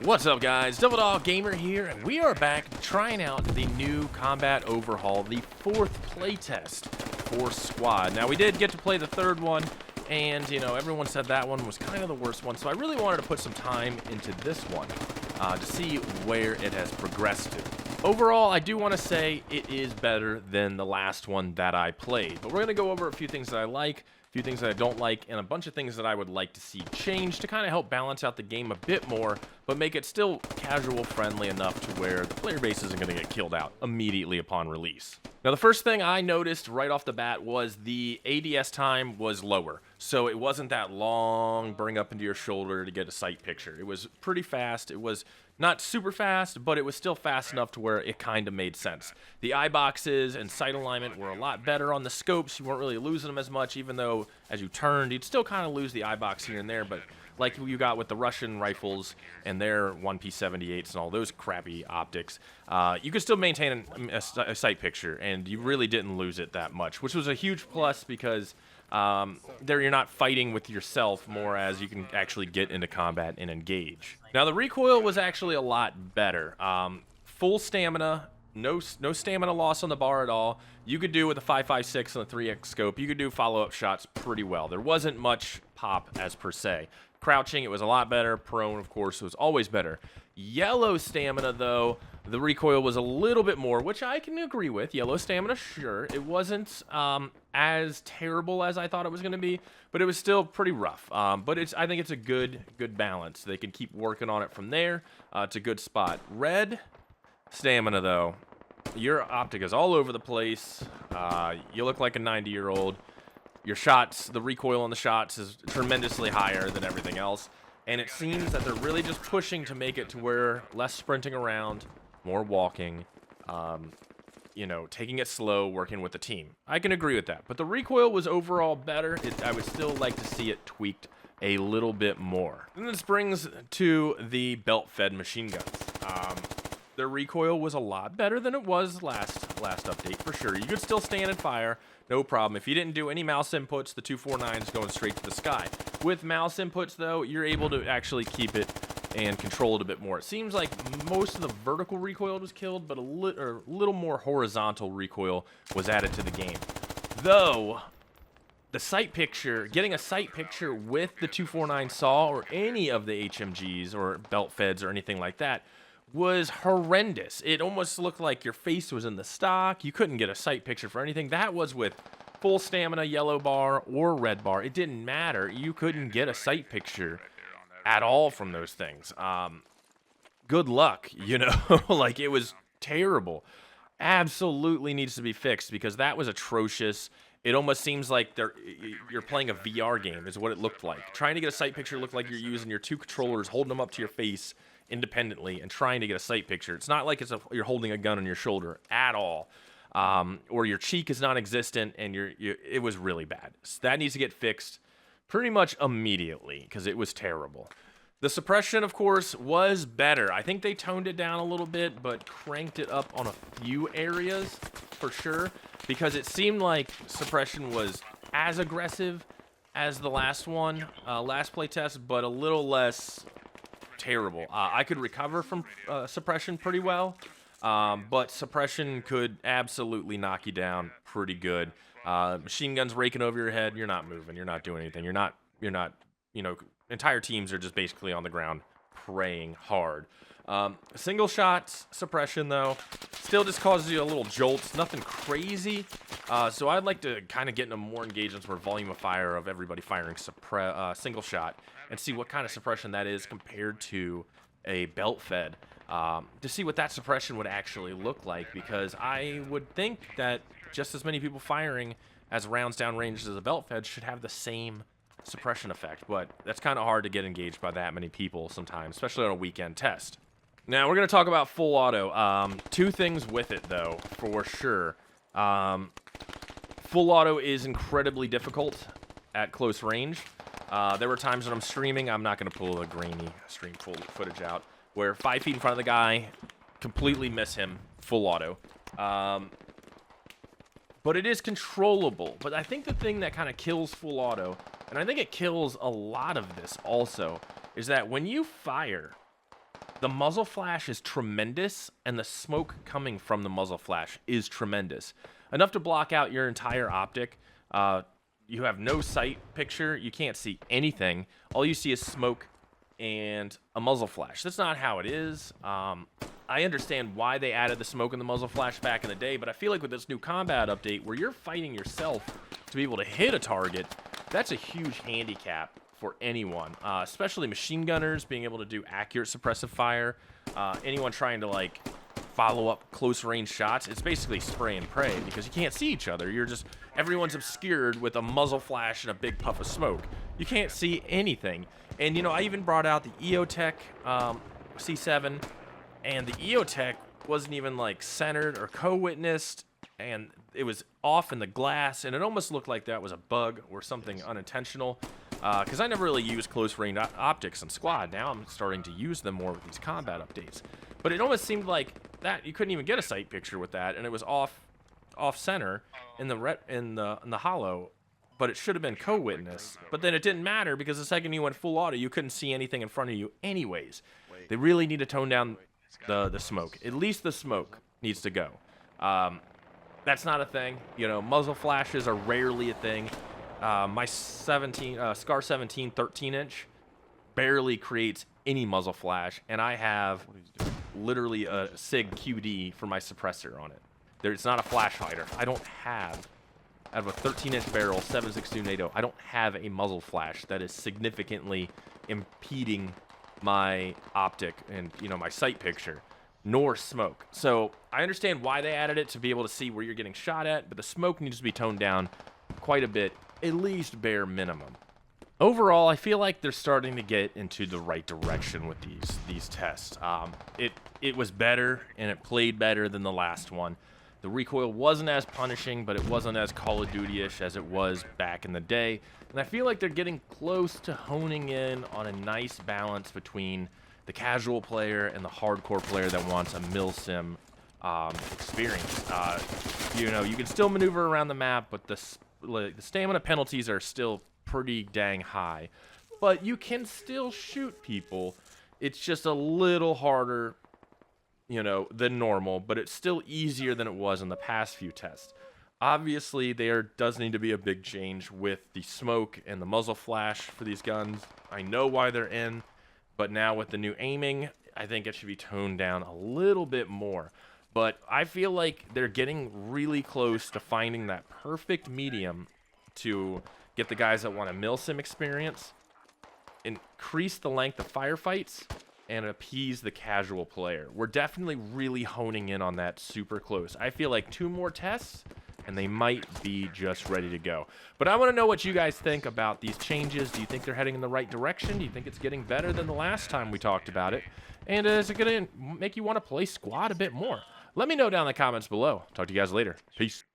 What's up, guys? TheDevildogGamer here, and we are back trying out the new Combat Overhaul, the 4th playtest for Squad. Now, we did get to play the 3rd one, and, you know, everyone said that one was kind of the worst one, so I really wanted to put some time into this one to see where it has progressed to. Overall, I do want to say it is better than the last one that I played, but we're going to go over a few things that I like, a few things that I don't like, and a bunch of things that I would like to see change to kind of help balance out the game a bit more, but make it still casual friendly enough to where the player base isn't going to get killed out immediately upon release. Now, the first thing I noticed right off the bat was the ADS time was lower, so it wasn't that long bring up into your shoulder to get a sight picture. It was pretty fast. It was not super fast, but it was still fast enough to where it kind of made sense. The eye boxes and sight alignment were a lot better on the scopes. You weren't really losing them as much, even though as you turned, you'd still kind of lose the eye box here and there, but like you got with the Russian rifles and their 1P78s and all those crappy optics, you could still maintain a sight picture, and you really didn't lose it that much, which was a huge plus because there you're not fighting with yourself more as you can actually get into combat and engage. Now, the recoil was actually a lot better. Full stamina, no stamina loss on the bar at all. You could do with a 5.56 and a 3x scope, you could do follow-up shots pretty well. There wasn't much pop as per se. Crouching, it was a lot better. Prone, of course, was always better. Yellow stamina, though, the recoil was a little bit more, which I can agree with. Yellow stamina, sure. It wasn't as terrible as I thought it was going to be, but it was still pretty rough. But I think it's a good balance. They can keep working on it from there. It's a good spot. Red stamina, though, your optic is all over the place. You look like a 90-year-old. Your shots, the recoil on the shots is tremendously higher than everything else. And it seems that they're really just pushing to make it to where less sprinting around, more walking, you know, taking it slow, working with the team. I can agree with that. But the recoil was overall better. I would still like to see it tweaked a little bit more. And this brings to the Beltfed machine guns. Their recoil was a lot better than it was last update, for sure. You could still stand and fire, no problem. If you didn't do any mouse inputs, the 249 is going straight to the sky. With mouse inputs, though, you're able to actually keep it and control it a bit more. It seems like most of the vertical recoil was killed, but a little more horizontal recoil was added to the game. Though, the sight picture, getting a sight picture with the 249 SAW or any of the HMGs or Beltfeds or anything like that was horrendous. It almost looked like your face was in the stock. You couldn't get a sight picture for anything. That was with full stamina, yellow bar, or red bar. It didn't matter. You couldn't get a sight picture at all from those things. Good luck, you know? Like, it was terrible. Absolutely needs to be fixed because that was atrocious. It almost seems like you're playing a VR game is what it looked like. Trying to get a sight picture looked like you're using your two controllers, holding them up to your face independently and trying to get a sight picture. It's not like you're holding a gun on your shoulder at all, or your cheek is non-existent, and it was really bad. So that needs to get fixed pretty much immediately because it was terrible. The suppression, of course, was better. I think they toned it down a little bit, but cranked it up on a few areas for sure, because it seemed like suppression was as aggressive as the last one, last playtest, but a little less terrible. I could recover from suppression pretty well, but suppression could absolutely knock you down pretty good. Machine guns raking over your head, you're not moving, you're not doing anything, you're not, you know, entire teams are just basically on the ground praying hard. Single shots suppression, though, still just causes you a little jolts, nothing crazy. So I'd like to kind of get into more engagements where volume of fire of everybody firing single shot and see what kind of suppression that is compared to a Beltfed, to see what that suppression would actually look like, because I would think that just as many people firing as rounds downrange as a Beltfed should have the same suppression effect, but that's kind of hard to get engaged by that many people sometimes, especially on a weekend test. Now, we're going to talk about full auto. Two things with it, though, for sure. Full auto is incredibly difficult at close range. There were times when I'm streaming, I'm not going to pull a grainy stream footage out, where 5 feet in front of the guy, completely miss him, full auto. But it is controllable. But I think the thing that kind of kills full auto, and I think it kills a lot of this also, is that when you fire, the muzzle flash is tremendous, and the smoke coming from the muzzle flash is tremendous. Enough to block out your entire optic. You have no sight picture. You can't see anything. All you see is smoke and a muzzle flash. That's not how it is. I understand why they added the smoke and the muzzle flash back in the day, but I feel like with this new combat update where you're fighting yourself to be able to hit a target, that's a huge handicap for anyone, especially machine gunners being able to do accurate suppressive fire. Anyone trying to like follow up close range shots, it's basically spray and pray because you can't see each other. Everyone's obscured with a muzzle flash and a big puff of smoke. You can't see anything. And you know, I even brought out the EOTech C7, and the EOTech wasn't even like centered or co-witnessed, and it was off in the glass, and it almost looked like that was a bug or something unintentional. Because I never really used close range optics in Squad. Now I'm starting to use them more with these combat updates. But it almost seemed like that you couldn't even get a sight picture with that, and it was off center in the hollow. But it should have been co-witness. But then it didn't matter because the second you went full auto, you couldn't see anything in front of you anyways. They really need to tone down the smoke. At least the smoke needs to go. That's not a thing. You know, muzzle flashes are rarely a thing. My Scar 17 13-inch barely creates any muzzle flash, and I have literally a SIG QD for my suppressor on it. It's not a flash hider. I have a 13-inch barrel, 7.62 NATO. I don't have a muzzle flash that is significantly impeding my optic and, you know, my sight picture, nor smoke. So I understand why they added it, to be able to see where you're getting shot at, but the smoke needs to be toned down quite a bit, at least bare minimum. Overall, I feel like they're starting to get into the right direction with these tests. It was better, and it played better than the last one. The recoil wasn't as punishing, but it wasn't as Call of Duty-ish as it was back in the day. And I feel like they're getting close to honing in on a nice balance between the casual player and the hardcore player that wants a milsim experience. You know, you can still maneuver around the map, but the stamina penalties are still pretty dang high. But you can still shoot people. It's just a little harder, you know, than normal, but it's still easier than it was in the past few tests. Obviously, there does need to be a big change with the smoke and the muzzle flash for these guns. I know why they're in, but now with the new aiming, I think it should be toned down a little bit more. But I feel like they're getting really close to finding that perfect medium to get the guys that want a milsim experience, increase the length of firefights, and appease the casual player. We're definitely really honing in on that super close. I feel like 2 more tests, and they might be just ready to go. But I want to know what you guys think about these changes. Do you think they're heading in the right direction? Do you think it's getting better than the last time we talked about it? And is it going to make you want to play Squad a bit more? Let me know down in the comments below. Talk to you guys later. Peace.